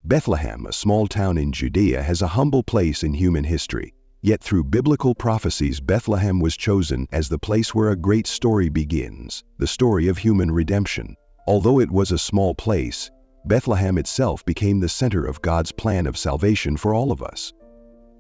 Bethlehem, a small town in Judea, has a humble place in human history. Yet through biblical prophecies, Bethlehem was chosen as the place where a great story begins, the story of human redemption. Although it was a small place, Bethlehem itself became the center of God's plan of salvation for all of us.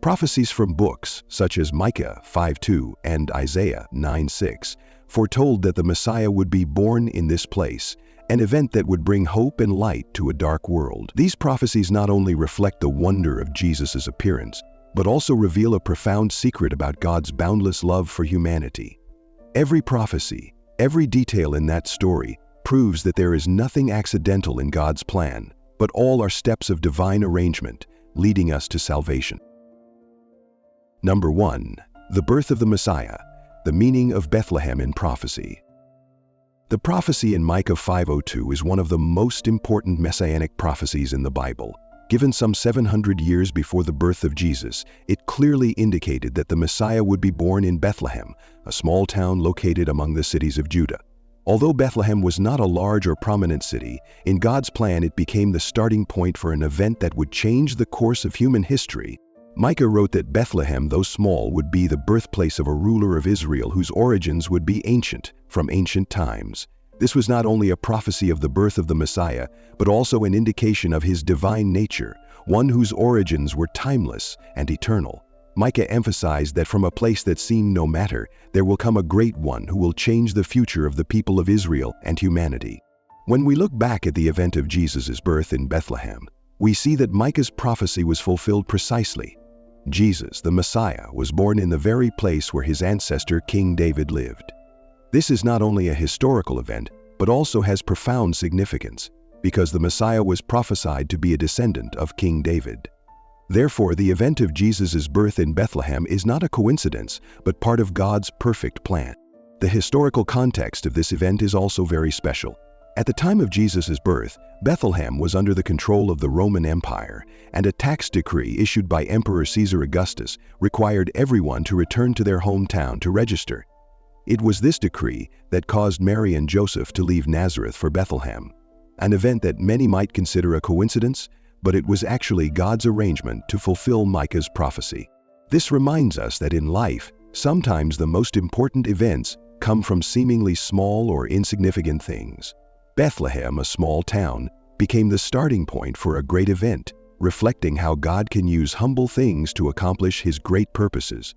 Prophecies from books such as Micah 5:2 and Isaiah 9:6 foretold that the Messiah would be born in this place, an event that would bring hope and light to a dark world. These prophecies not only reflect the wonder of Jesus' appearance, but also reveal a profound secret about God's boundless love for humanity. Every prophecy, every detail in that story proves that there is nothing accidental in God's plan, but all are steps of divine arrangement leading us to salvation. Number 1. The birth of the Messiah, the meaning of Bethlehem in prophecy. The prophecy in Micah 5:2 is one of the most important messianic prophecies in the Bible. Given some 700 years before the birth of Jesus, it clearly indicated that the Messiah would be born in Bethlehem, a small town located among the cities of Judah. Although Bethlehem was not a large or prominent city, in God's plan it became the starting point for an event that would change the course of human history. Micah wrote that Bethlehem, though small, would be the birthplace of a ruler of Israel whose origins would be ancient, from ancient times. This was not only a prophecy of the birth of the Messiah, but also an indication of his divine nature, one whose origins were timeless and eternal. Micah emphasized that from a place that seemed no matter, there will come a great one who will change the future of the people of Israel and humanity. When we look back at the event of Jesus' birth in Bethlehem, we see that Micah's prophecy was fulfilled precisely. Jesus, the Messiah, was born in the very place where his ancestor King David lived. This is not only a historical event, but also has profound significance, because the Messiah was prophesied to be a descendant of King David. Therefore, the event of Jesus' birth in Bethlehem is not a coincidence, but part of God's perfect plan. The historical context of this event is also very special. At the time of Jesus' birth, Bethlehem was under the control of the Roman Empire, and a tax decree issued by Emperor Caesar Augustus required everyone to return to their hometown to register. It was this decree that caused Mary and Joseph to leave Nazareth for Bethlehem, an event that many might consider a coincidence, but it was actually God's arrangement to fulfill Micah's prophecy. This reminds us that in life, sometimes the most important events come from seemingly small or insignificant things. Bethlehem, a small town, became the starting point for a great event, reflecting how God can use humble things to accomplish his great purposes.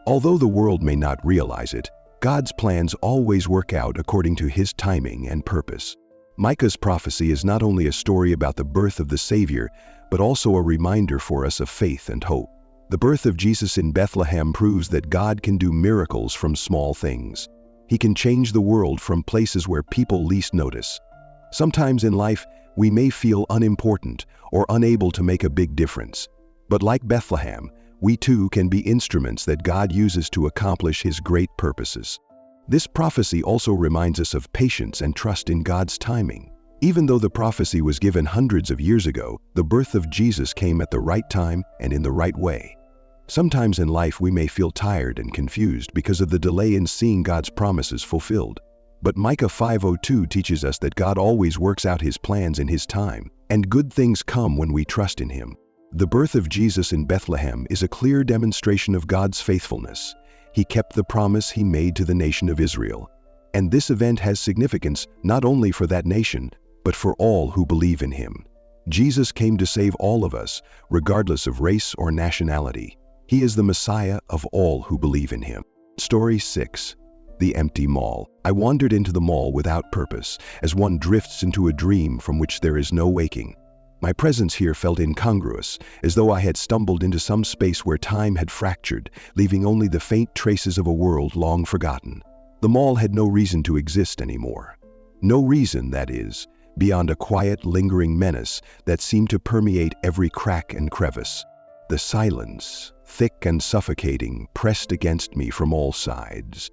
Although the world may not realize it, God's plans always work out according to his timing and purpose. Micah's prophecy is not only a story about the birth of the Savior, but also a reminder for us of faith and hope. The birth of Jesus in Bethlehem proves that God can do miracles from small things. He can change the world from places where people least notice. Sometimes in life, we may feel unimportant or unable to make a big difference. But like Bethlehem, we too can be instruments that God uses to accomplish his great purposes. This prophecy also reminds us of patience and trust in God's timing. Even though the prophecy was given hundreds of years ago, the birth of Jesus came at the right time and in the right way. Sometimes in life we may feel tired and confused because of the delay in seeing God's promises fulfilled. But Micah 5:2 teaches us that God always works out his plans in his time, and good things come when we trust in him. The birth of Jesus in Bethlehem is a clear demonstration of God's faithfulness. He kept the promise he made to the nation of Israel. And this event has significance not only for that nation, but for all who believe in him. Jesus came to save all of us, regardless of race or nationality. He is the Messiah of all who believe in him. Story 6. The Empty Mall. I wandered into the mall without purpose, as one drifts into a dream from which there is no waking. My presence here felt incongruous, as though I had stumbled into some space where time had fractured, leaving only the faint traces of a world long forgotten. The mall had no reason to exist anymore. No reason, that is, beyond a quiet, lingering menace that seemed to permeate every crack and crevice. The silence, thick and suffocating, pressed against me from all sides.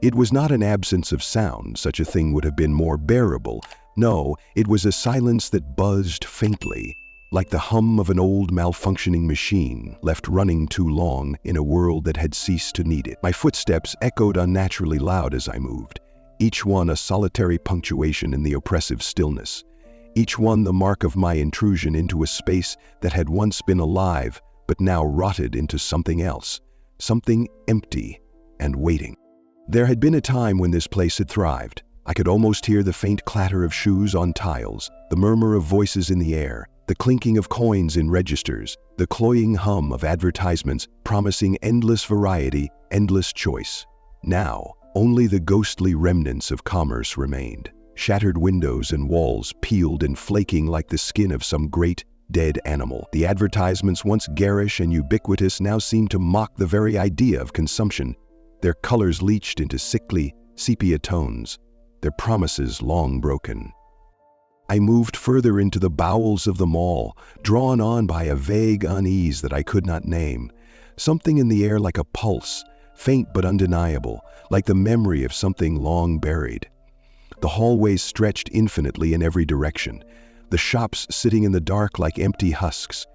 It was not an absence of sound, such a thing would have been more bearable. No, it was a silence that buzzed faintly, like the hum of an old malfunctioning machine left running too long in a world that had ceased to need it. My footsteps echoed unnaturally loud as I moved, each one a solitary punctuation in the oppressive stillness. each one the mark of my intrusion into a space that had once been alive but now rotted into something else, something empty and waiting. There had been a time when this place had thrived. I could almost hear the faint clatter of shoes on tiles, the murmur of voices in the air, the clinking of coins in registers, the cloying hum of advertisements promising endless variety, endless choice. Now, only the ghostly remnants of commerce remained. Shattered windows and walls peeled and flaking like the skin of some great, dead animal. The advertisements, once garish and ubiquitous, now seemed to mock the very idea of consumption. Their colors leached into sickly, sepia tones, their promises long broken. I moved further into the bowels of the mall, drawn on by a vague unease that I could not name. Something in the air like a pulse, faint but undeniable, like the memory of something long buried. The hallways stretched infinitely in every direction, the shops sitting in the dark like empty husks.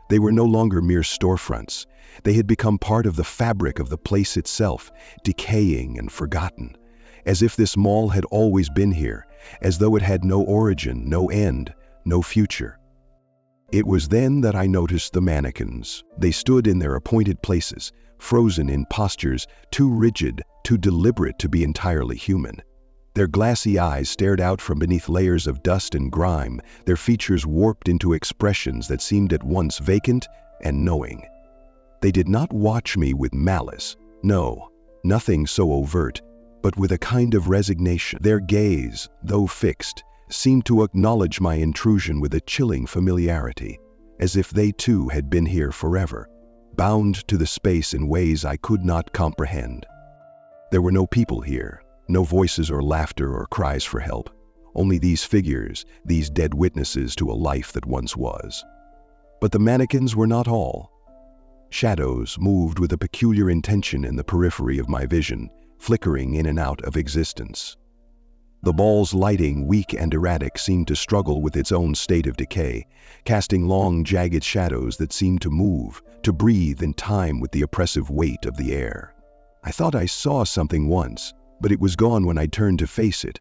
They were no longer mere storefronts. They had become part of the fabric of the place itself, decaying and forgotten, as if this mall had always been here, as though it had no origin, no end, no future. It was then that I noticed the mannequins. They stood in their appointed places, frozen in postures too rigid, too deliberate to be entirely human. Their glassy eyes stared out from beneath layers of dust and grime, their features warped into expressions that seemed at once vacant and knowing. They did not watch me with malice, no, nothing so overt, but with a kind of resignation. Their gaze, though fixed, seemed to acknowledge my intrusion with a chilling familiarity, as if they too had been here forever, bound to the space in ways I could not comprehend. There were no people here, no voices or laughter or cries for help, only these figures, these dead witnesses to a life that once was. But the mannequins were not all. Shadows moved with a peculiar intention in the periphery of my vision, flickering in and out of existence. The mall's lighting, weak and erratic, seemed to struggle with its own state of decay, casting long, jagged shadows that seemed to move, to breathe in time with the oppressive weight of the air. I thought I saw something once, but it was gone when I turned to face it.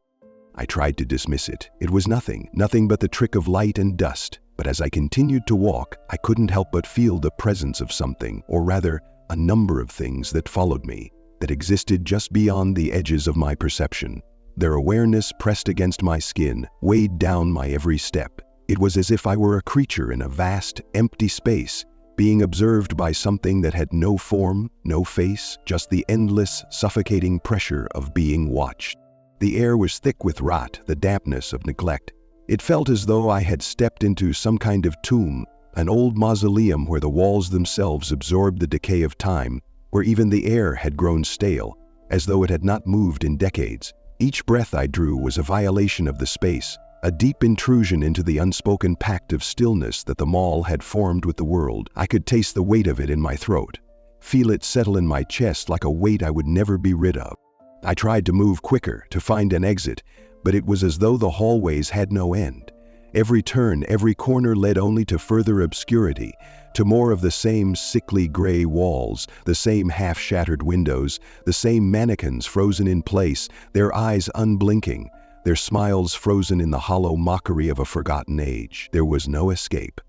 I tried to dismiss it. It was nothing but the trick of light and dust. But as I continued to walk, I couldn't help but feel the presence of something, or rather, a number of things that followed me, that existed just beyond the edges of my perception. Their awareness pressed against my skin, weighed down my every step. It was as if I were a creature in a vast, empty space, being observed by something that had no form, no face, just the endless, suffocating pressure of being watched. The air was thick with rot, the dampness of neglect. It felt as though I had stepped into some kind of tomb, an old mausoleum where the walls themselves absorbed the decay of time, where even the air had grown stale, as though it had not moved in decades. Each breath I drew was a violation of the space, a deep intrusion into the unspoken pact of stillness that the mall had formed with the world. I could taste the weight of it in my throat, feel it settle in my chest like a weight I would never be rid of. I tried to move quicker, to find an exit, but it was as though the hallways had no end. Every turn, every corner led only to further obscurity, to more of the same sickly gray walls, the same half-shattered windows, the same mannequins frozen in place, their eyes unblinking, their smiles frozen in the hollow mockery of a forgotten age. There was no escape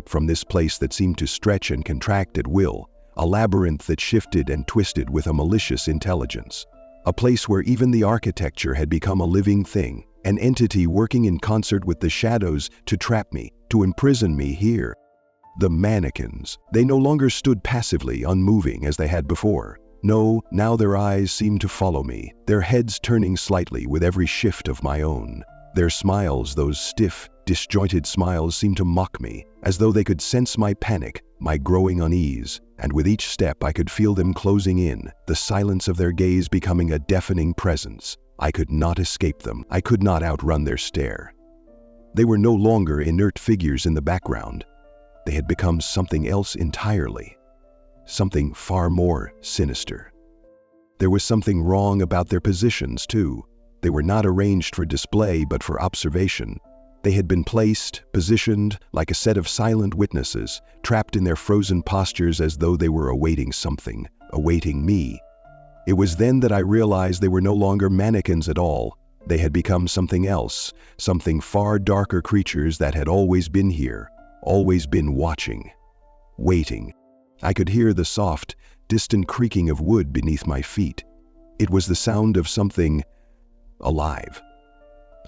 from this place that seemed to stretch and contract at will, a labyrinth that shifted and twisted with a malicious intelligence. A place where even the architecture had become a living thing, an entity working in concert with the shadows to trap me, to imprison me here. The mannequins. They no longer stood passively, unmoving as they had before. No, now their eyes seemed to follow me, their heads turning slightly with every shift of my own. Their smiles, those stiff, disjointed smiles, seemed to mock me, as though they could sense my panic, my growing unease, and with each step I could feel them closing in, the silence of their gaze becoming a deafening presence. I could not escape them. I could not outrun their stare. They were no longer inert figures in the background. They had become something else entirely, something far more sinister. There was something wrong about their positions, too. They were not arranged for display but for observation. They had been placed, positioned, like a set of silent witnesses, trapped in their frozen postures as though they were awaiting something, awaiting me. It was then that I realized they were no longer mannequins at all. They had become something else, something far darker, creatures that had always been here, always been watching, waiting. I could hear the soft, distant creaking of wood beneath my feet. It was the sound of something alive.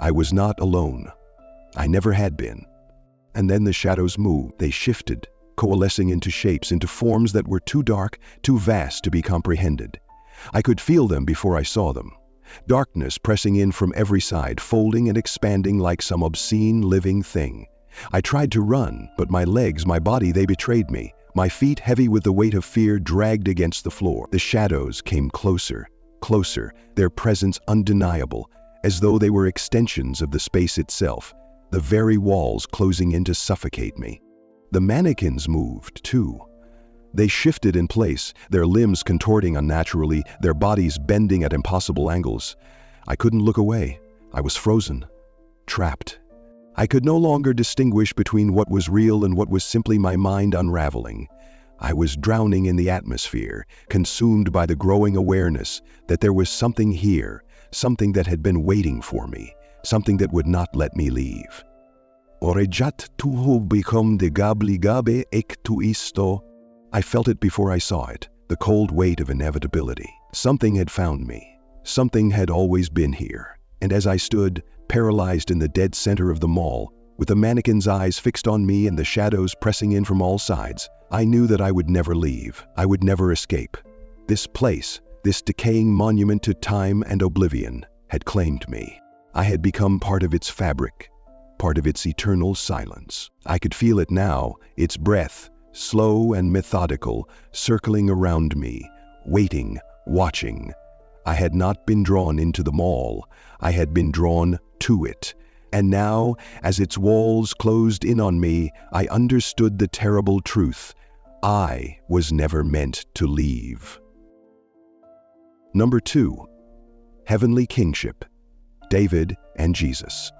I was not alone. I never had been. And then the shadows moved. They shifted, coalescing into shapes, into forms that were too dark, too vast to be comprehended. I could feel them before I saw them. Darkness pressing in from every side, folding and expanding like some obscene living thing. I tried to run, but my legs, my body, they betrayed me. My feet, heavy with the weight of fear, dragged against the floor. The shadows came closer, closer, their presence undeniable, as though they were extensions of the space itself, the very walls closing in to suffocate me. The mannequins moved, too. They shifted in place, their limbs contorting unnaturally, their bodies bending at impossible angles. I couldn't look away. I was frozen, trapped. I could no longer distinguish between what was real and what was simply my mind unraveling. I was drowning in the atmosphere, consumed by the growing awareness that there was something here, something that had been waiting for me, something that would not let me leave. Orejat tuho become de gabli gabe ek tu isto. I felt it before I saw it, the cold weight of inevitability. Something had found me. Something had always been here. And as I stood, paralyzed in the dead center of the mall, with the mannequin's eyes fixed on me and the shadows pressing in from all sides, I knew that I would never leave. I would never escape. This place, this decaying monument to time and oblivion, had claimed me. I had become part of its fabric, part of its eternal silence. I could feel it now, its breath, slow and methodical, circling around me, waiting, watching. I had not been drawn into the mall. I had been drawn to it. And now, as its walls closed in on me, I understood the terrible truth. I was never meant to leave. Number 2. Heavenly Kingship. David and Jesus.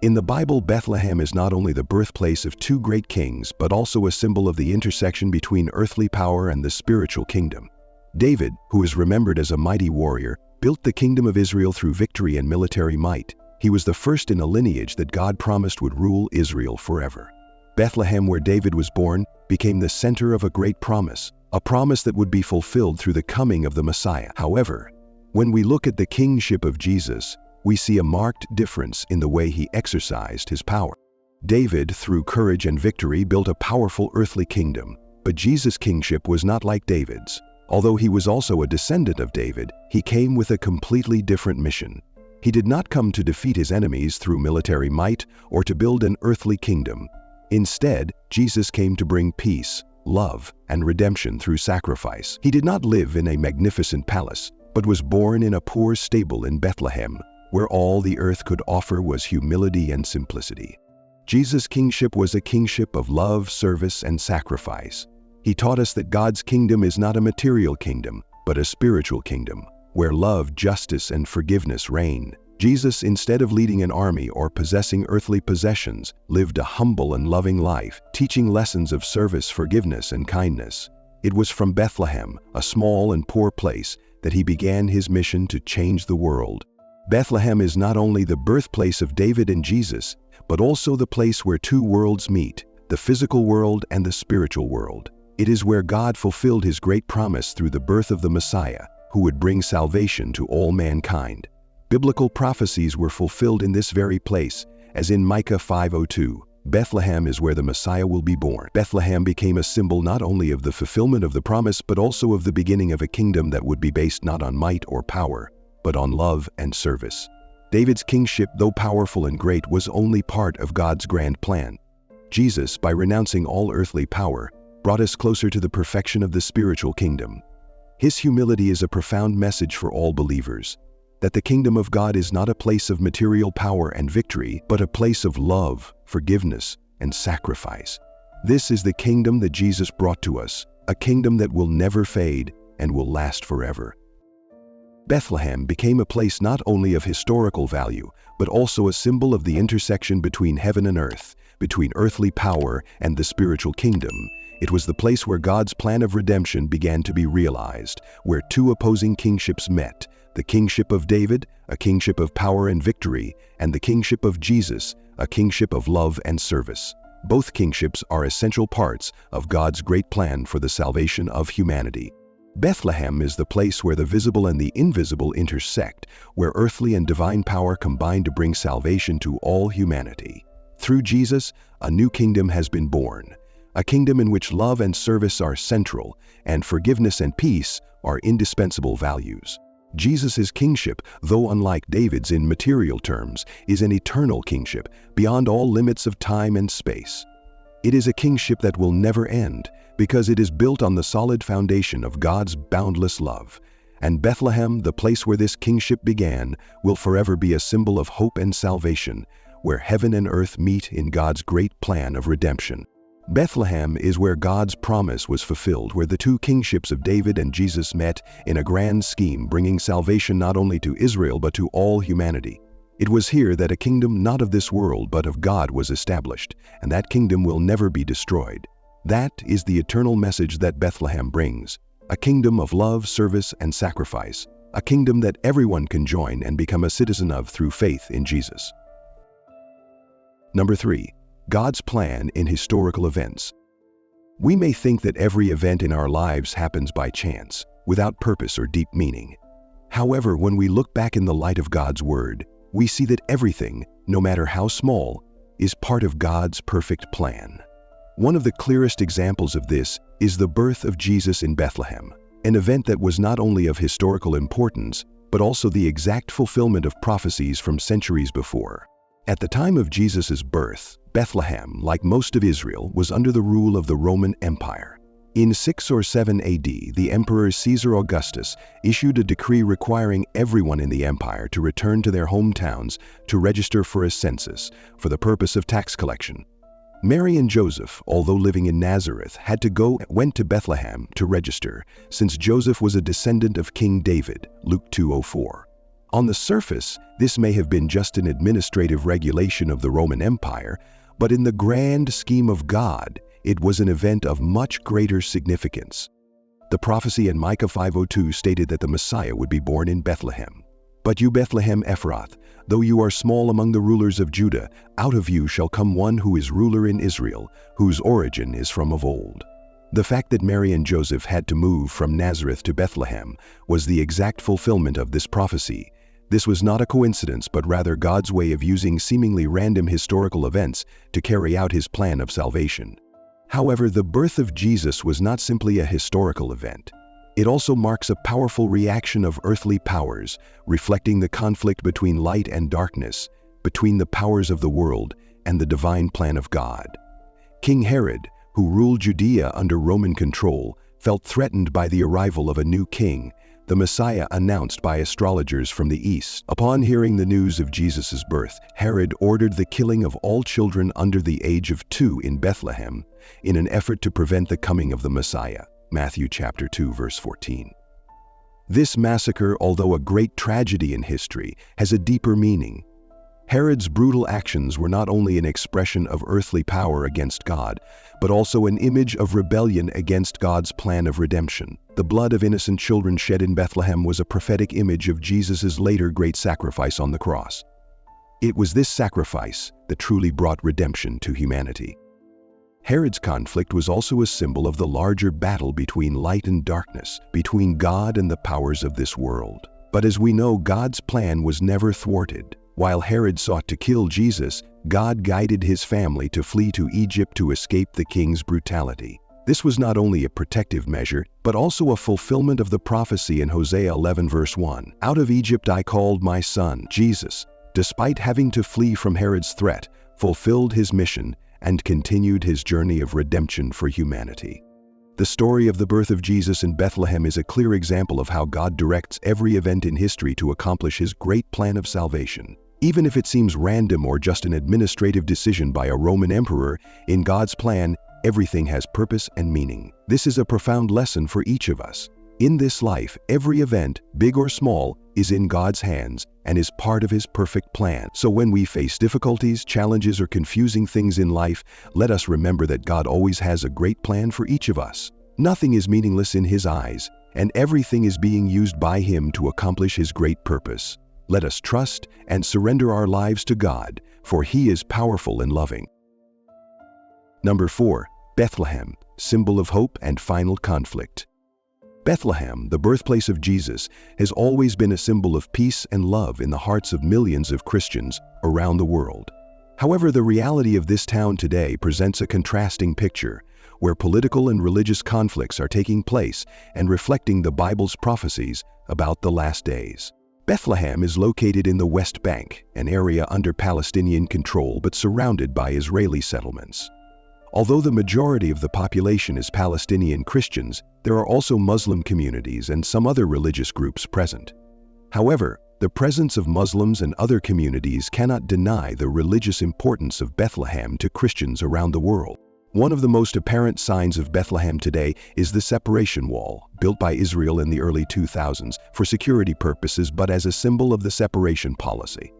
In the Bible, Bethlehem is not only the birthplace of two great kings, but also a symbol of the intersection between earthly power and the spiritual kingdom. David, who is remembered as a mighty warrior, built the kingdom of Israel through victory and military might. He was the first in a lineage that God promised would rule Israel forever. Bethlehem, where David was born, became the center of a great promise, a promise that would be fulfilled through the coming of the Messiah. However, when we look at the kingship of Jesus, we see a marked difference in the way he exercised his power. David, through courage and victory, built a powerful earthly kingdom, but Jesus' kingship was not like David's. Although he was also a descendant of David, he came with a completely different mission. He did not come to defeat his enemies through military might or to build an earthly kingdom. Instead, Jesus came to bring peace, love, and redemption through sacrifice. He did not live in a magnificent palace, but was born in a poor stable in Bethlehem, where all the earth could offer was humility and simplicity. Jesus' kingship was a kingship of love, service, and sacrifice. He taught us that God's kingdom is not a material kingdom, but a spiritual kingdom, where love, justice, and forgiveness reign. Jesus, instead of leading an army or possessing earthly possessions, lived a humble and loving life, teaching lessons of service, forgiveness, and kindness. It was from Bethlehem, a small and poor place, that he began his mission to change the world. Bethlehem is not only the birthplace of David and Jesus, but also the place where two worlds meet, the physical world and the spiritual world. It is where God fulfilled his great promise through the birth of the Messiah, who would bring salvation to all mankind. Biblical prophecies were fulfilled in this very place, as in Micah 5:2. Bethlehem is where the Messiah will be born. Bethlehem became a symbol not only of the fulfillment of the promise, but also of the beginning of a kingdom that would be based not on might or power, but on love and service. David's kingship, though powerful and great, was only part of God's grand plan. Jesus, by renouncing all earthly power, brought us closer to the perfection of the spiritual kingdom. His humility is a profound message for all believers, that the kingdom of God is not a place of material power and victory, but a place of love, forgiveness, and sacrifice. This is the kingdom that Jesus brought to us, a kingdom that will never fade and will last forever. Bethlehem became a place not only of historical value, but also a symbol of the intersection between heaven and earth, between earthly power and the spiritual kingdom. It was the place where God's plan of redemption began to be realized, where two opposing kingships met: the kingship of David, a kingship of power and victory, and the kingship of Jesus, a kingship of love and service. Both kingships are essential parts of God's great plan for the salvation of humanity. Bethlehem is the place where the visible and the invisible intersect, where earthly and divine power combine to bring salvation to all humanity. Through Jesus, a new kingdom has been born, a kingdom in which love and service are central, and forgiveness and peace are indispensable values. Jesus' kingship, though unlike David's in material terms, is an eternal kingship beyond all limits of time and space. It is a kingship that will never end, because it is built on the solid foundation of God's boundless love. And Bethlehem, the place where this kingship began, will forever be a symbol of hope and salvation, where heaven and earth meet in God's great plan of redemption. Bethlehem is where God's promise was fulfilled, where the two kingships of David and Jesus met in a grand scheme, bringing salvation not only to Israel but to all humanity. It was here that a kingdom not of this world but of God was established, and that kingdom will never be destroyed. That is the eternal message that Bethlehem brings: a kingdom of love, service, and sacrifice, a kingdom that everyone can join and become a citizen of through faith in Jesus. Number 3. God's plan in historical events. We may think that every event in our lives happens by chance, without purpose or deep meaning. However, when we look back in the light of God's Word, we see that everything, no matter how small, is part of God's perfect plan. One of the clearest examples of this is the birth of Jesus in Bethlehem, an event that was not only of historical importance, but also the exact fulfillment of prophecies from centuries before. At the time of Jesus' birth, Bethlehem, like most of Israel, was under the rule of the Roman Empire. In 6 or 7 AD, the Emperor Caesar Augustus issued a decree requiring everyone in the empire to return to their hometowns to register for a census for the purpose of tax collection. Mary and Joseph, although living in Nazareth, went to Bethlehem to register, since Joseph was a descendant of King David, Luke 2:04. On the surface, this may have been just an administrative regulation of the Roman Empire, but in the grand scheme of God, it was an event of much greater significance. The prophecy in Micah 5:02 stated that the Messiah would be born in Bethlehem. "But you, Bethlehem Ephrath, though you are small among the rulers of Judah, out of you shall come one who is ruler in Israel, whose origin is from of old." The fact that Mary and Joseph had to move from Nazareth to Bethlehem was the exact fulfillment of this prophecy. This was not a coincidence, but rather God's way of using seemingly random historical events to carry out His plan of salvation. However, the birth of Jesus was not simply a historical event. It also marks a powerful reaction of earthly powers, reflecting the conflict between light and darkness, between the powers of the world and the divine plan of God. King Herod, who ruled Judea under Roman control, felt threatened by the arrival of a new king, the Messiah announced by astrologers from the east. Upon hearing the news of Jesus' birth, Herod ordered the killing of all children under the age of 2 in Bethlehem in an effort to prevent the coming of the Messiah. Matthew chapter 2, verse 14. This massacre, although a great tragedy in history, has a deeper meaning. Herod's brutal actions were not only an expression of earthly power against God, but also an image of rebellion against God's plan of redemption. The blood of innocent children shed in Bethlehem was a prophetic image of Jesus' later great sacrifice on the cross. It was this sacrifice that truly brought redemption to humanity. Herod's conflict was also a symbol of the larger battle between light and darkness, between God and the powers of this world. But as we know, God's plan was never thwarted. While Herod sought to kill Jesus, God guided his family to flee to Egypt to escape the king's brutality. This was not only a protective measure, but also a fulfillment of the prophecy in Hosea 11 verse 1. "Out of Egypt I called my son." Jesus, despite having to flee from Herod's threat, fulfilled his mission and continued his journey of redemption for humanity. The story of the birth of Jesus in Bethlehem is a clear example of how God directs every event in history to accomplish His great plan of salvation. Even if it seems random or just an administrative decision by a Roman emperor, in God's plan, everything has purpose and meaning. This is a profound lesson for each of us. In this life, every event, big or small, is in God's hands and is part of His perfect plan. So when we face difficulties, challenges, or confusing things in life, let us remember that God always has a great plan for each of us. Nothing is meaningless in His eyes, and everything is being used by Him to accomplish His great purpose. Let us trust and surrender our lives to God, for He is powerful and loving. Number 4. Bethlehem, symbol of hope and final conflict. Bethlehem, the birthplace of Jesus, has always been a symbol of peace and love in the hearts of millions of Christians around the world. However, the reality of this town today presents a contrasting picture, where political and religious conflicts are taking place and reflecting the Bible's prophecies about the last days. Bethlehem is located in the West Bank, an area under Palestinian control but surrounded by Israeli settlements. Although the majority of the population is Palestinian Christians, there are also Muslim communities and some other religious groups present. However, the presence of Muslims and other communities cannot deny the religious importance of Bethlehem to Christians around the world. One of the most apparent signs of Bethlehem today is the separation wall, built by Israel in the early 2000s for security purposes but as a symbol of the separation policy.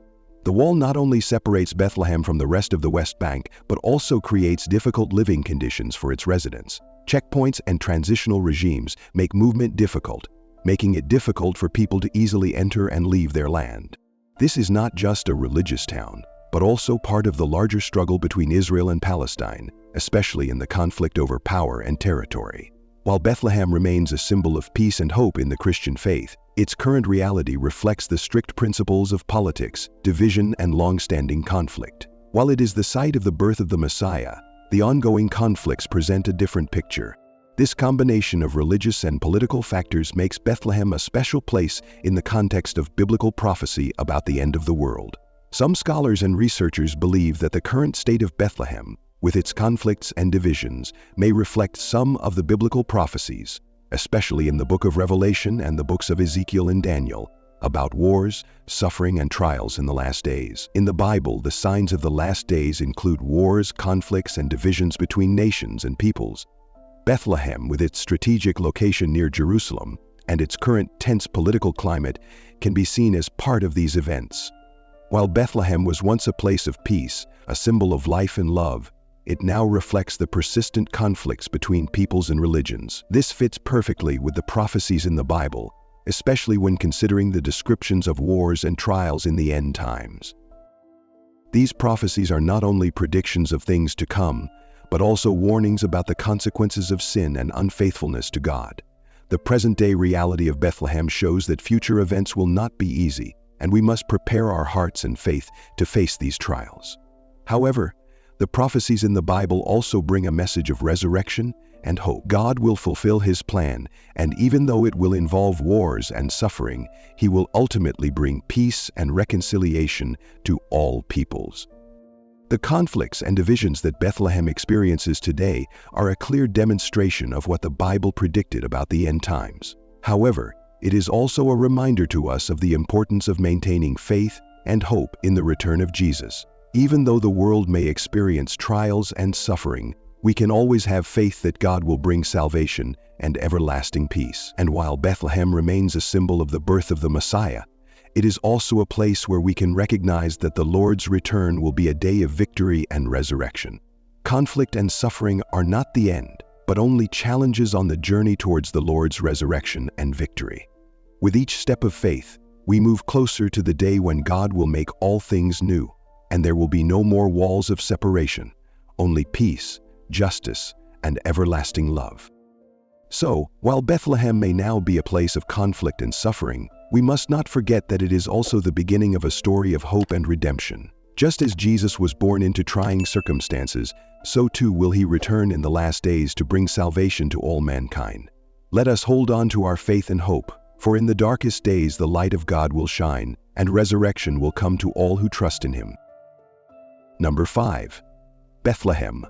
The wall not only separates Bethlehem from the rest of the West Bank, but also creates difficult living conditions for its residents. Checkpoints and transitional regimes make movement difficult, making it difficult for people to easily enter and leave their land. This is not just a religious town, but also part of the larger struggle between Israel and Palestine, especially in the conflict over power and territory. While Bethlehem remains a symbol of peace and hope in the Christian faith, its current reality reflects the strict principles of politics, division, and long-standing conflict. While it is the site of the birth of the Messiah, the ongoing conflicts present a different picture. This combination of religious and political factors makes Bethlehem a special place in the context of biblical prophecy about the end of the world. Some scholars and researchers believe that the current state of Bethlehem, with its conflicts and divisions, may reflect some of the biblical prophecies, especially in the book of Revelation and the books of Ezekiel and Daniel, about wars, suffering, and trials in the last days. In the Bible, the signs of the last days include wars, conflicts, and divisions between nations and peoples. Bethlehem, with its strategic location near Jerusalem and its current tense political climate, can be seen as part of these events. While Bethlehem was once a place of peace, a symbol of life and love, it now reflects the persistent conflicts between peoples and religions. This fits perfectly with the prophecies in the Bible, especially when considering the descriptions of wars and trials in the end times. These prophecies are not only predictions of things to come, but also warnings about the consequences of sin and unfaithfulness to God. The present-day reality of Bethlehem shows that future events will not be easy, and we must prepare our hearts and faith to face these trials. However, the prophecies in the Bible also bring a message of resurrection and hope. God will fulfill His plan, and even though it will involve wars and suffering, He will ultimately bring peace and reconciliation to all peoples. The conflicts and divisions that Bethlehem experiences today are a clear demonstration of what the Bible predicted about the end times. However, it is also a reminder to us of the importance of maintaining faith and hope in the return of Jesus. Even though the world may experience trials and suffering, we can always have faith that God will bring salvation and everlasting peace. And while Bethlehem remains a symbol of the birth of the Messiah, it is also a place where we can recognize that the Lord's return will be a day of victory and resurrection. Conflict and suffering are not the end, but only challenges on the journey towards the Lord's resurrection and victory. With each step of faith, we move closer to the day when God will make all things new, and there will be no more walls of separation, only peace, justice, and everlasting love. So, while Bethlehem may now be a place of conflict and suffering, we must not forget that it is also the beginning of a story of hope and redemption. Just as Jesus was born into trying circumstances, so too will He return in the last days to bring salvation to all mankind. Let us hold on to our faith and hope, for in the darkest days the light of God will shine, and resurrection will come to all who trust in Him. Number 5. Bethlehem,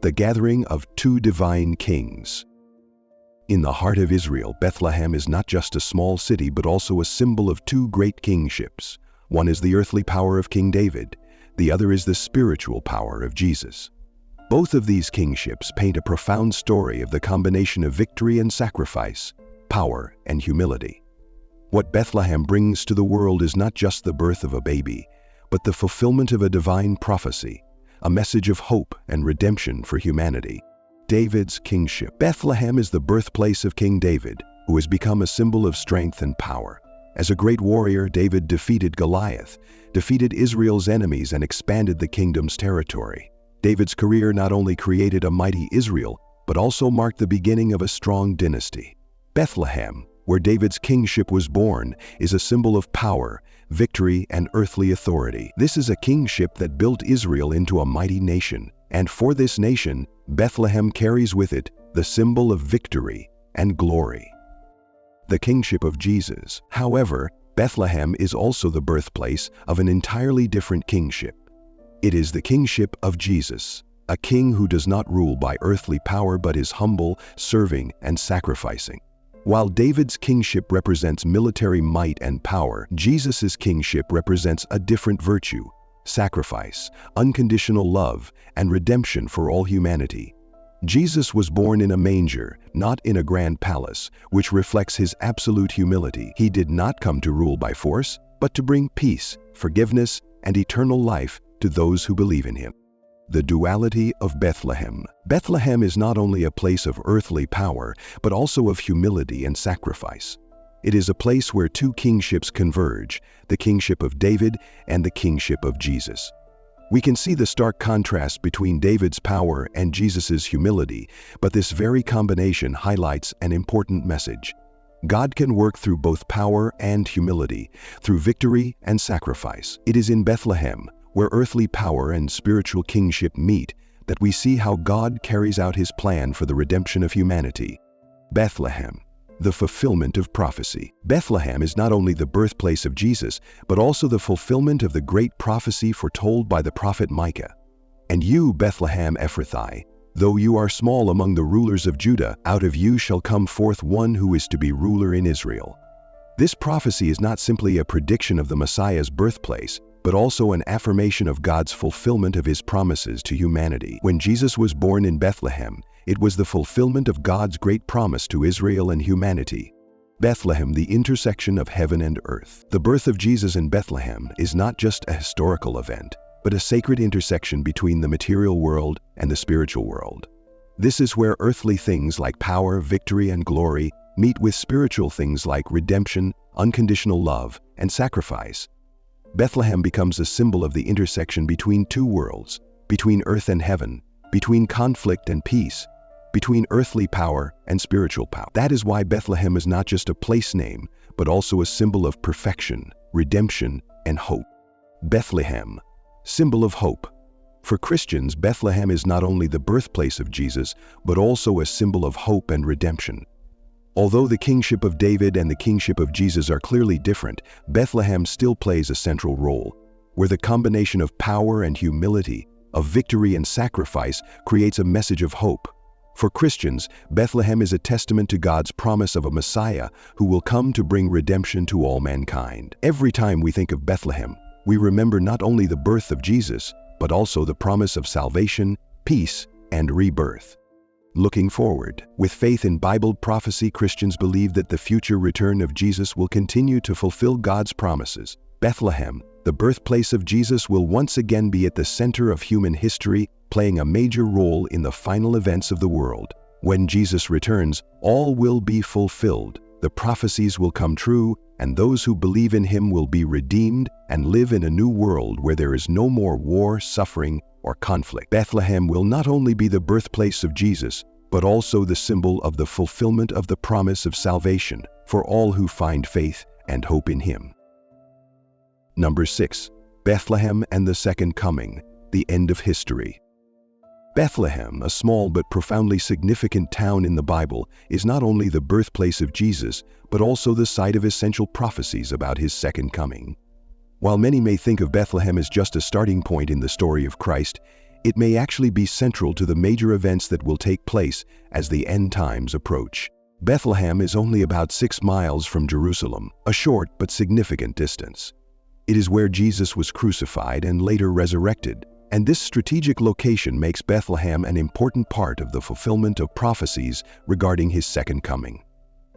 the gathering of two divine kings. In the heart of Israel, Bethlehem is not just a small city but also a symbol of two great kingships. One is the earthly power of King David, the other is the spiritual power of Jesus. Both of these kingships paint a profound story of the combination of victory and sacrifice, power, and humility. What Bethlehem brings to the world is not just the birth of a baby, but the fulfillment of a divine prophecy, a message of hope and redemption for humanity. David's kingship. Bethlehem is the birthplace of King David, who has become a symbol of strength and power. As a great warrior, David defeated Goliath, defeated Israel's enemies, and expanded the kingdom's territory. David's career not only created a mighty Israel, but also marked the beginning of a strong dynasty. Bethlehem, where David's kingship was born, is a symbol of power, victory, and earthly authority. This is a kingship that built Israel into a mighty nation, and for this nation, Bethlehem carries with it the symbol of victory and glory. The kingship of Jesus. However, Bethlehem is also the birthplace of an entirely different kingship. It is the kingship of Jesus, a king who does not rule by earthly power but is humble, serving, and sacrificing. While David's kingship represents military might and power, Jesus' kingship represents a different virtue: sacrifice, unconditional love, and redemption for all humanity. Jesus was born in a manger, not in a grand palace, which reflects his absolute humility. He did not come to rule by force, but to bring peace, forgiveness, and eternal life to those who believe in him. The duality of Bethlehem. Bethlehem is not only a place of earthly power, but also of humility and sacrifice. It is a place where two kingships converge, the kingship of David and the kingship of Jesus. We can see the stark contrast between David's power and Jesus' humility, but this very combination highlights an important message. God can work through both power and humility, through victory and sacrifice. It is in Bethlehem, where earthly power and spiritual kingship meet, that we see how God carries out his plan for the redemption of humanity. Bethlehem, the fulfillment of prophecy. Bethlehem is not only the birthplace of Jesus, but also the fulfillment of the great prophecy foretold by the prophet Micah. "And you, Bethlehem Ephrathah, though you are small among the rulers of Judah, out of you shall come forth one who is to be ruler in Israel." This prophecy is not simply a prediction of the Messiah's birthplace, but also an affirmation of God's fulfillment of his promises to humanity. When Jesus was born in Bethlehem, it was the fulfillment of God's great promise to Israel and humanity. Bethlehem, the intersection of heaven and earth. The birth of Jesus in Bethlehem is not just a historical event, but a sacred intersection between the material world and the spiritual world. This is where earthly things like power, victory, and glory meet with spiritual things like redemption, unconditional love, and sacrifice. Bethlehem becomes a symbol of the intersection between two worlds, between earth and heaven, between conflict and peace, between earthly power and spiritual power. That is why Bethlehem is not just a place name, but also a symbol of perfection, redemption, and hope. Bethlehem, symbol of hope. For Christians, Bethlehem is not only the birthplace of Jesus, but also a symbol of hope and redemption. Although the kingship of David and the kingship of Jesus are clearly different, Bethlehem still plays a central role, where the combination of power and humility, of victory and sacrifice, creates a message of hope. For Christians, Bethlehem is a testament to God's promise of a Messiah who will come to bring redemption to all mankind. Every time we think of Bethlehem, we remember not only the birth of Jesus, but also the promise of salvation, peace, and rebirth. Looking forward, with faith in Bible prophecy, Christians believe that the future return of Jesus will continue to fulfill God's promises. Bethlehem, the birthplace of Jesus, will once again be at the center of human history, playing a major role in the final events of the world. When Jesus returns, all will be fulfilled, the prophecies will come true, and those who believe in him will be redeemed and live in a new world where there is no more war, suffering, or conflict. Bethlehem will not only be the birthplace of Jesus, but also the symbol of the fulfillment of the promise of salvation for all who find faith and hope in him. Number 6. Bethlehem and the Second Coming, the end of history. Bethlehem, a small but profoundly significant town in the Bible, is not only the birthplace of Jesus, but also the site of essential prophecies about his second coming. While many may think of Bethlehem as just a starting point in the story of Christ, it may actually be central to the major events that will take place as the end times approach. Bethlehem is only about 6 miles from Jerusalem, a short but significant distance. It is where Jesus was crucified and later resurrected, and this strategic location makes Bethlehem an important part of the fulfillment of prophecies regarding his second coming.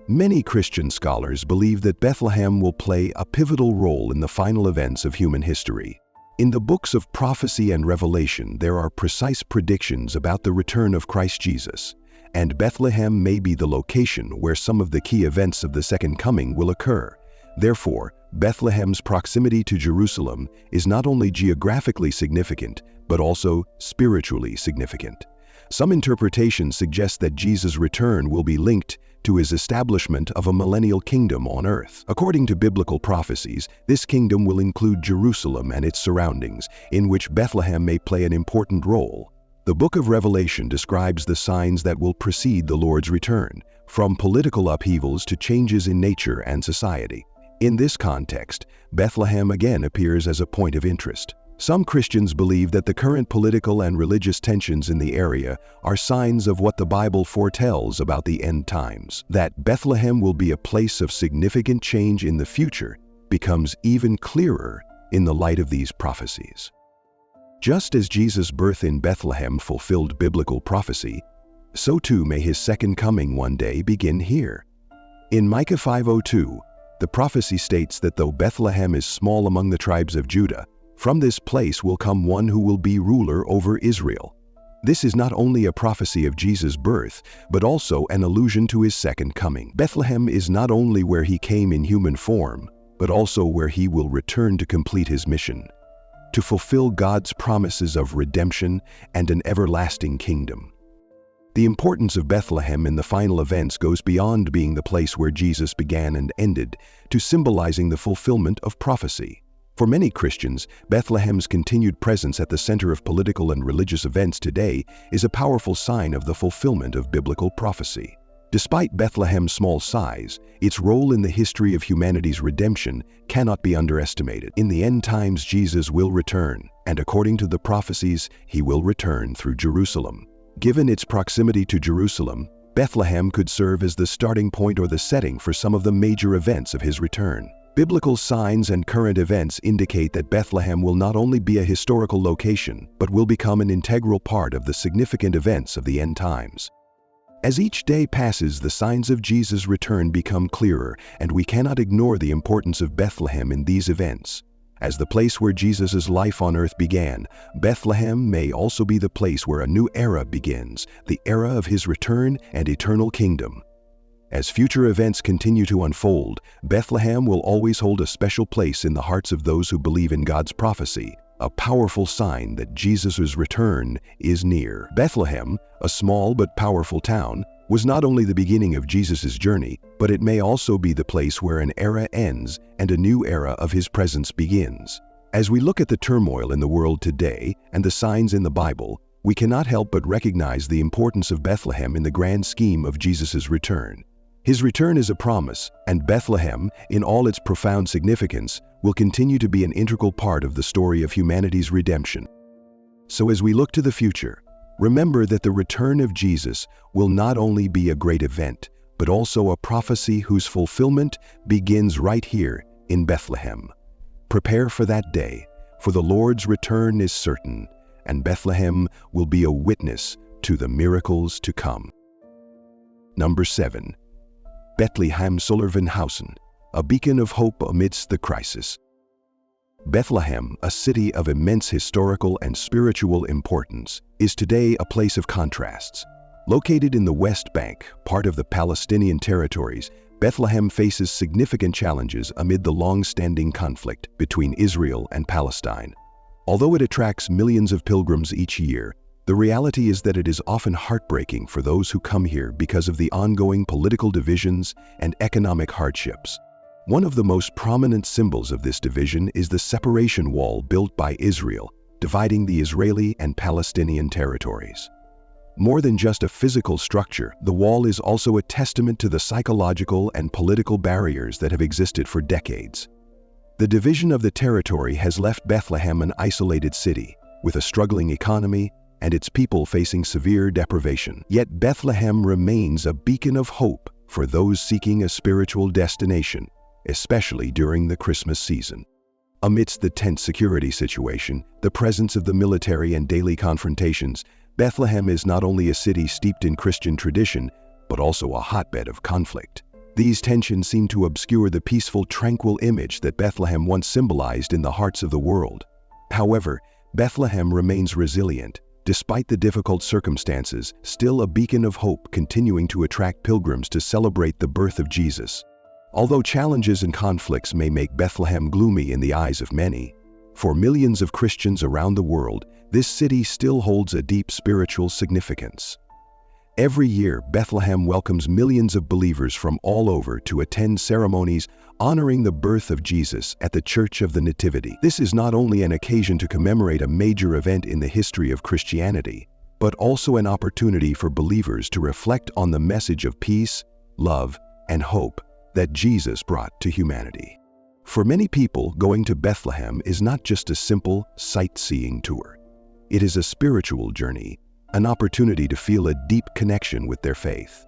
Many Christian scholars believe that Bethlehem will play a pivotal role in the final events of human history. In the books of prophecy and revelation, there are precise predictions about the return of Christ Jesus, and Bethlehem may be the location where some of the key events of the second coming will occur. Therefore, Bethlehem's proximity to Jerusalem is not only geographically significant, but also spiritually significant. Some interpretations suggest that Jesus' return will be linked to his establishment of a millennial kingdom on earth. According to biblical prophecies, this kingdom will include Jerusalem and its surroundings, in which Bethlehem may play an important role. The book of Revelation describes the signs that will precede the Lord's return, from political upheavals to changes in nature and society. In this context, Bethlehem again appears as a point of interest. Some Christians believe that the current political and religious tensions in the area are signs of what the Bible foretells about the end times. That Bethlehem will be a place of significant change in the future becomes even clearer in the light of these prophecies. Just as Jesus' birth in Bethlehem fulfilled biblical prophecy, so too may his second coming one day begin here. In Micah 5:2, the prophecy states that though Bethlehem is small among the tribes of Judah, from this place will come one who will be ruler over Israel. This is not only a prophecy of Jesus' birth, but also an allusion to his second coming. Bethlehem is not only where he came in human form, but also where he will return to complete his mission, to fulfill God's promises of redemption and an everlasting kingdom. The importance of Bethlehem in the final events goes beyond being the place where Jesus began and ended, to symbolizing the fulfillment of prophecy. For many Christians, Bethlehem's continued presence at the center of political and religious events today is a powerful sign of the fulfillment of biblical prophecy. Despite Bethlehem's small size, its role in the history of humanity's redemption cannot be underestimated. In the end times, Jesus will return, and according to the prophecies, he will return through Jerusalem. Given its proximity to Jerusalem, Bethlehem could serve as the starting point or the setting for some of the major events of his return. Biblical signs and current events indicate that Bethlehem will not only be a historical location, but will become an integral part of the significant events of the end times. As each day passes, the signs of Jesus' return become clearer, and we cannot ignore the importance of Bethlehem in these events. As the place where Jesus' life on earth began, Bethlehem may also be the place where a new era begins, the era of his return and eternal kingdom. As future events continue to unfold, Bethlehem will always hold a special place in the hearts of those who believe in God's prophecy, a powerful sign that Jesus' return is near. Bethlehem, a small but powerful town, was not only the beginning of Jesus' journey, but it may also be the place where an era ends and a new era of his presence begins. As we look at the turmoil in the world today and the signs in the Bible, we cannot help but recognize the importance of Bethlehem in the grand scheme of Jesus' return. His return is a promise, and Bethlehem, in all its profound significance, will continue to be an integral part of the story of humanity's redemption. So as we look to the future, remember that the return of Jesus will not only be a great event, but also a prophecy whose fulfillment begins right here in Bethlehem. Prepare for that day, for the Lord's return is certain, and Bethlehem will be a witness to the miracles to come. Number 7. Bethlehem Sollervenhausen, a beacon of hope amidst the crisis. Bethlehem, a city of immense historical and spiritual importance, is today a place of contrasts. Located in the West Bank, part of the Palestinian territories, Bethlehem faces significant challenges amid the long-standing conflict between Israel and Palestine. Although it attracts millions of pilgrims each year, the reality is that it is often heartbreaking for those who come here because of the ongoing political divisions and economic hardships. One of the most prominent symbols of this division is the separation wall built by Israel, dividing the Israeli and Palestinian territories. More than just a physical structure, the wall is also a testament to the psychological and political barriers that have existed for decades. The division of the territory has left Bethlehem an isolated city, with a struggling economy and its people facing severe deprivation. Yet Bethlehem remains a beacon of hope for those seeking a spiritual destination, especially during the Christmas season. Amidst the tense security situation, the presence of the military and daily confrontations, Bethlehem is not only a city steeped in Christian tradition, but also a hotbed of conflict. These tensions seem to obscure the peaceful, tranquil image that Bethlehem once symbolized in the hearts of the world. However, Bethlehem remains resilient, despite the difficult circumstances, still a beacon of hope, continuing to attract pilgrims to celebrate the birth of Jesus. Although challenges and conflicts may make Bethlehem gloomy in the eyes of many, for millions of Christians around the world, this city still holds a deep spiritual significance. Every year, Bethlehem welcomes millions of believers from all over to attend ceremonies honoring the birth of Jesus at the Church of the Nativity. This is not only an occasion to commemorate a major event in the history of Christianity, but also an opportunity for believers to reflect on the message of peace, love, and hope that Jesus brought to humanity. For many people, going to Bethlehem is not just a simple sightseeing tour. It is a spiritual journey, an opportunity to feel a deep connection with their faith.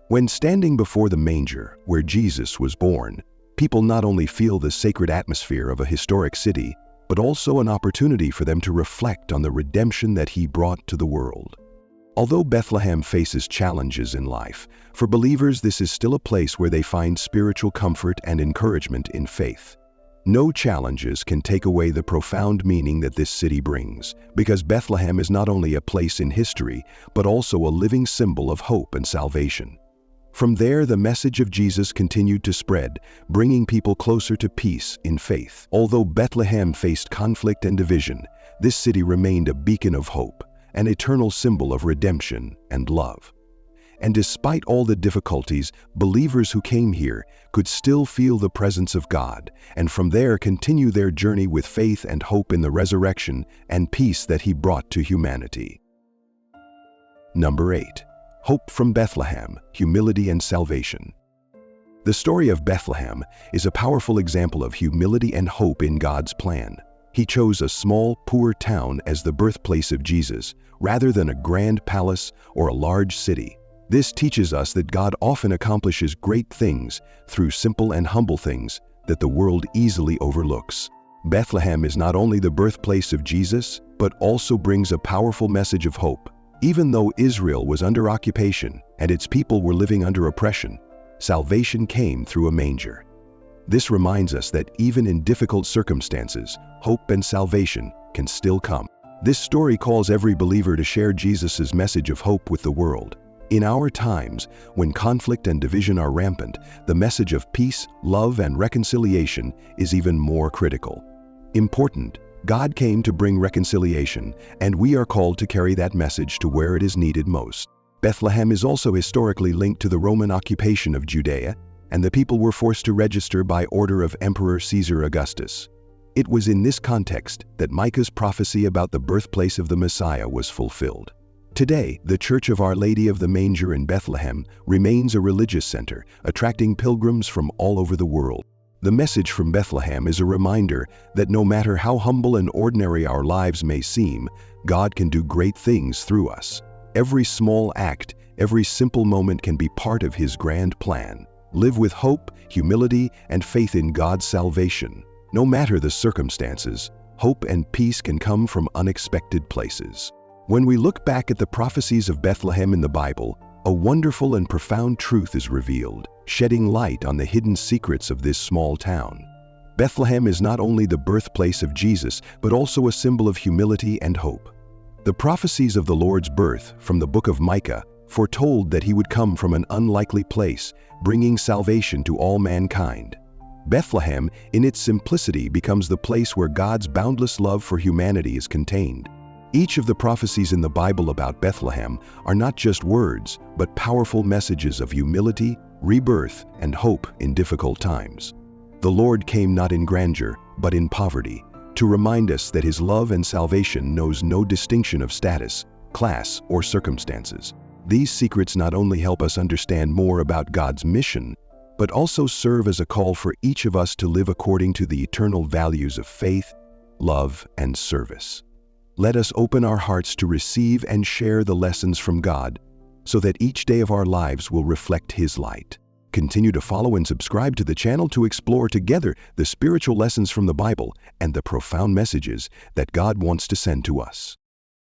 When standing before the manger where Jesus was born, people not only feel the sacred atmosphere of a historic city, but also an opportunity for them to reflect on the redemption that he brought to the world. Although Bethlehem faces challenges in life, for believers this is still a place where they find spiritual comfort and encouragement in faith. No challenges can take away the profound meaning that this city brings, because Bethlehem is not only a place in history, but also a living symbol of hope and salvation. From there, the message of Jesus continued to spread, bringing people closer to peace in faith. Although Bethlehem faced conflict and division, this city remained a beacon of hope, an eternal symbol of redemption and love. And despite all the difficulties, believers who came here could still feel the presence of God, and from there continue their journey with faith and hope in the resurrection and peace that he brought to humanity. Number 8. Hope from Bethlehem, humility and salvation. The story of Bethlehem is a powerful example of humility and hope in God's plan. He chose a small, poor town as the birthplace of Jesus, rather than a grand palace or a large city. This teaches us that God often accomplishes great things through simple and humble things that the world easily overlooks. Bethlehem is not only the birthplace of Jesus, but also brings a powerful message of hope. Even though Israel was under occupation and its people were living under oppression, salvation came through a manger. This reminds us that even in difficult circumstances, hope and salvation can still come. This story calls every believer to share Jesus' message of hope with the world. In our times, when conflict and division are rampant, the message of peace, love, and reconciliation is even more critical. Important, God came to bring reconciliation, and we are called to carry that message to where it is needed most. Bethlehem is also historically linked to the Roman occupation of Judea, and the people were forced to register by order of Emperor Caesar Augustus. It was in this context that Micah's prophecy about the birthplace of the Messiah was fulfilled. Today, the Church of Our Lady of the Manger in Bethlehem remains a religious center, attracting pilgrims from all over the world. The message from Bethlehem is a reminder that no matter how humble and ordinary our lives may seem, God can do great things through us. Every small act, every simple moment can be part of His grand plan. Live with hope, humility, and faith in God's salvation. No matter the circumstances, hope and peace can come from unexpected places. When we look back at the prophecies of Bethlehem in the Bible, a wonderful and profound truth is revealed, shedding light on the hidden secrets of this small town. Bethlehem is not only the birthplace of Jesus, but also a symbol of humility and hope. The prophecies of the Lord's birth from the book of Micah foretold that he would come from an unlikely place, bringing salvation to all mankind. Bethlehem, in its simplicity, becomes the place where God's boundless love for humanity is contained. Each of the prophecies in the Bible about Bethlehem are not just words, but powerful messages of humility, rebirth, and hope in difficult times. The Lord came not in grandeur, but in poverty, to remind us that His love and salvation knows no distinction of status, class, or circumstances. These secrets not only help us understand more about God's mission, but also serve as a call for each of us to live according to the eternal values of faith, love, and service. Let us open our hearts to receive and share the lessons from God, so that each day of our lives will reflect His light. Continue to follow and subscribe to the channel to explore together the spiritual lessons from the Bible and the profound messages that God wants to send to us.